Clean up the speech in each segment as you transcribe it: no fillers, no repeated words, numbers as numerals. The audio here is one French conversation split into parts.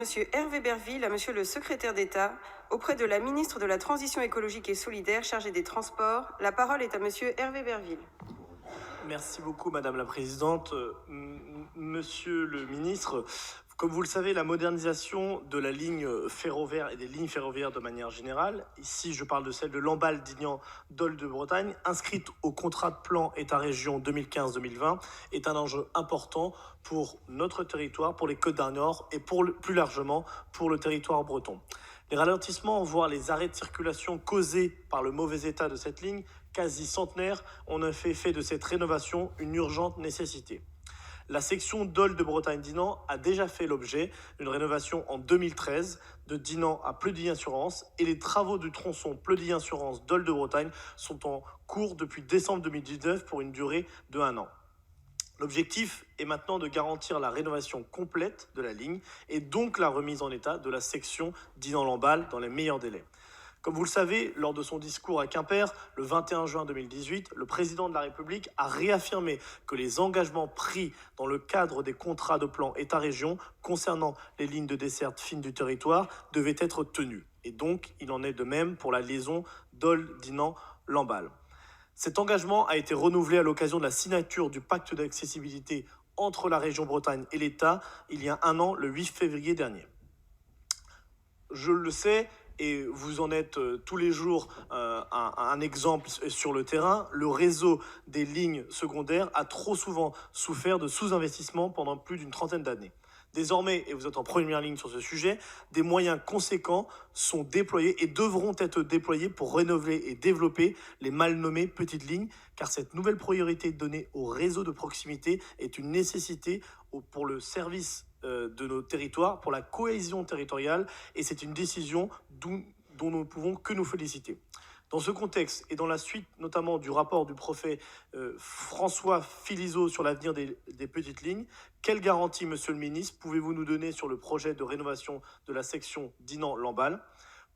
Monsieur Hervé Berville à Monsieur le Secrétaire d'État auprès de la ministre de la Transition écologique et solidaire chargée des Transports. La parole est à Monsieur Hervé Berville. Merci beaucoup, Madame la Présidente. Monsieur le Ministre, comme vous le savez, la modernisation de la ligne ferroviaire et des lignes ferroviaires de manière générale, ici je parle de celle de Lamballe, Dignan, Dole de Bretagne, inscrite au contrat de plan État-région 2015-2020, est un enjeu important pour notre territoire, pour les Côtes-d'Armor et plus largement pour le territoire breton. Les ralentissements, voire les arrêts de circulation causés par le mauvais état de cette ligne, quasi centenaire, ont en fait de cette rénovation une urgente nécessité. La section Dole de Bretagne-Dinan a déjà fait l'objet d'une rénovation en 2013 de Dinan à Pleudy-Assurance et les travaux du tronçon Pleudy-Assurance Dole de Bretagne sont en cours depuis décembre 2019 pour une durée de 1 an. L'objectif est maintenant de garantir la rénovation complète de la ligne et donc la remise en état de la section Dinan-Lamballe dans les meilleurs délais. Comme vous le savez, lors de son discours à Quimper, le 21 juin 2018, le président de la République a réaffirmé que les engagements pris dans le cadre des contrats de plan État-région concernant les lignes de desserte fine du territoire devaient être tenus. Et donc, il en est de même pour la liaison Dole-Dinan-Lamballe. Cet engagement a été renouvelé à l'occasion de la signature du pacte d'accessibilité entre la région Bretagne et l'État il y a 1 an, le 8 février dernier. Je le sais, et vous en êtes tous les jours un exemple sur le terrain, le réseau des lignes secondaires a trop souvent souffert de sous-investissement pendant plus d'une trentaine d'années. Désormais, et vous êtes en première ligne sur ce sujet, des moyens conséquents sont déployés et devront être déployés pour rénover et développer les mal nommées petites lignes, car cette nouvelle priorité donnée au réseau de proximité est une nécessité pour le service de nos territoires, pour la cohésion territoriale, et c'est une décision dont nous ne pouvons que nous féliciter. Dans ce contexte, et dans la suite notamment du rapport du préfet François Philizot sur l'avenir des petites lignes, quelle garantie, Monsieur le Ministre, pouvez-vous nous donner sur le projet de rénovation de la section Dinan-Lamballe ?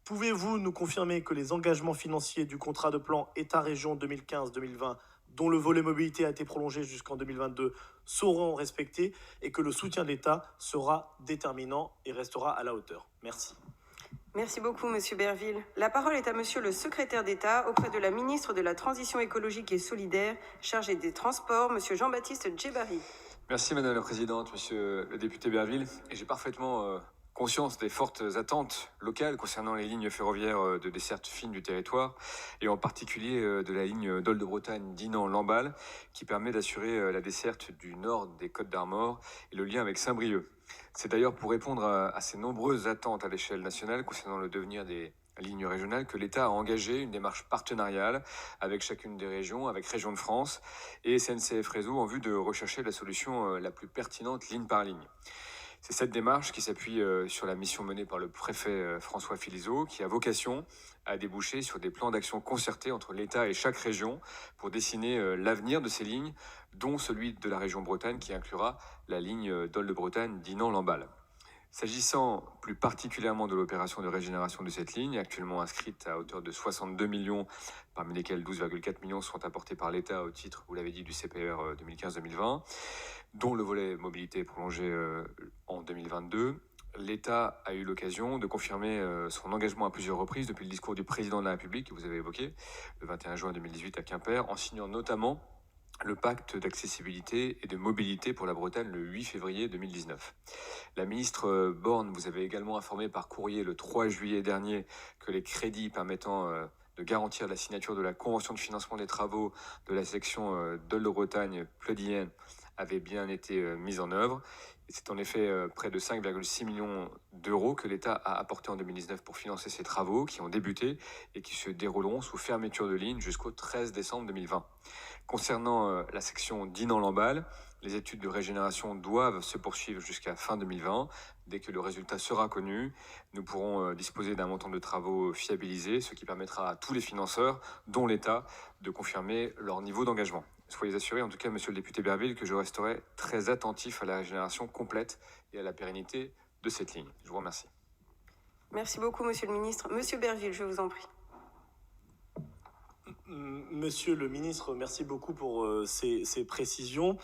Pouvez-vous nous confirmer que les engagements financiers du contrat de plan État-région 2015-2020, dont le volet mobilité a été prolongé jusqu'en 2022, seront respectés et que le soutien de l'État sera déterminant et restera à la hauteur? Merci. Merci beaucoup, Monsieur Berville. La parole est à Monsieur le Secrétaire d'État auprès de la ministre de la Transition écologique et solidaire chargée des Transports, Monsieur Jean-Baptiste Djebbari. Merci Madame la Présidente, Monsieur le député Berville. Et j'ai parfaitement conscience des fortes attentes locales concernant les lignes ferroviaires de desserte fine du territoire, et en particulier de la ligne Dole de Bretagne Dinan-Lamballe, qui permet d'assurer la desserte du nord des Côtes-d'Armor et le lien avec Saint-Brieuc. C'est d'ailleurs pour répondre à ces nombreuses attentes à l'échelle nationale concernant le devenir des lignes régionales que l'État a engagé une démarche partenariale avec chacune des régions, avec Région de France et SNCF Réseau, en vue de rechercher la solution la plus pertinente ligne par ligne. C'est cette démarche qui s'appuie sur la mission menée par le préfet François Philizot, qui a vocation à déboucher sur des plans d'action concertés entre l'État et chaque région pour dessiner l'avenir de ces lignes, dont celui de la région Bretagne qui inclura la ligne Dole de Bretagne Dinan-Lamballe. S'agissant plus particulièrement de l'opération de régénération de cette ligne, actuellement inscrite à hauteur de 62 millions, parmi lesquels 12,4 millions sont apportés par l'État au titre, vous l'avez dit, du CPR 2015-2020, dont le volet mobilité prolongé en 2022, l'État a eu l'occasion de confirmer son engagement à plusieurs reprises depuis le discours du président de la République que vous avez évoqué, le 21 juin 2018 à Quimper, en signant notamment le pacte d'accessibilité et de mobilité pour la Bretagne le 8 février 2019. La ministre Borne vous avait également informé par courrier le 3 juillet dernier que les crédits permettant de garantir la signature de la convention de financement des travaux de la section Dole de Bretagne Pleudienne avaient bien été mis en œuvre. C'est en effet près de 5,6 millions d'euros que l'État a apporté en 2019 pour financer ces travaux qui ont débuté et qui se dérouleront sous fermeture de ligne jusqu'au 13 décembre 2020. Concernant la section Dinan-Lamballe, les études de régénération doivent se poursuivre jusqu'à fin 2020. Dès que le résultat sera connu, nous pourrons disposer d'un montant de travaux fiabilisé, ce qui permettra à tous les financeurs, dont l'État, de confirmer leur niveau d'engagement. Soyez assurés, en tout cas, Monsieur le député Berville, que je resterai très attentif à la régénération complète et à la pérennité de cette ligne. Je vous remercie. Merci beaucoup, Monsieur le Ministre. Monsieur Berville, je vous en prie. Monsieur le Ministre, merci beaucoup pour ces précisions.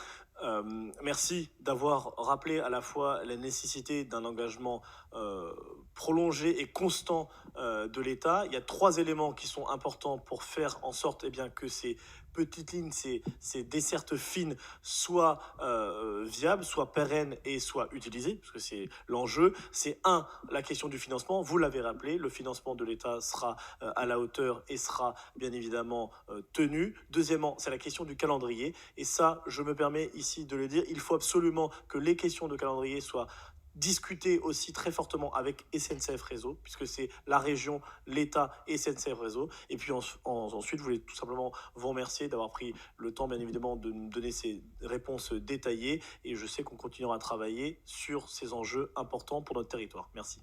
Merci d'avoir rappelé à la fois la nécessité d'un engagement prolongé et constant de l'État. Il y a 3 éléments qui sont importants pour faire en sorte que ces petites lignes, ces dessertes fines soient viables, soient pérennes et soient utilisées, parce que c'est l'enjeu. C'est la question du financement. Vous l'avez rappelé, le financement de l'État sera à la hauteur et sera bien évidemment tenu. Deuxièmement, c'est la question du calendrier. Et ça, je me permets ici de le dire, il faut absolument que les questions de calendrier soient discutées aussi très fortement avec SNCF Réseau, puisque c'est la région, l'État et SNCF Réseau. Et puis ensuite, je voulais tout simplement vous remercier d'avoir pris le temps, bien évidemment, de nous donner ces réponses détaillées. Et je sais qu'on continuera à travailler sur ces enjeux importants pour notre territoire. Merci.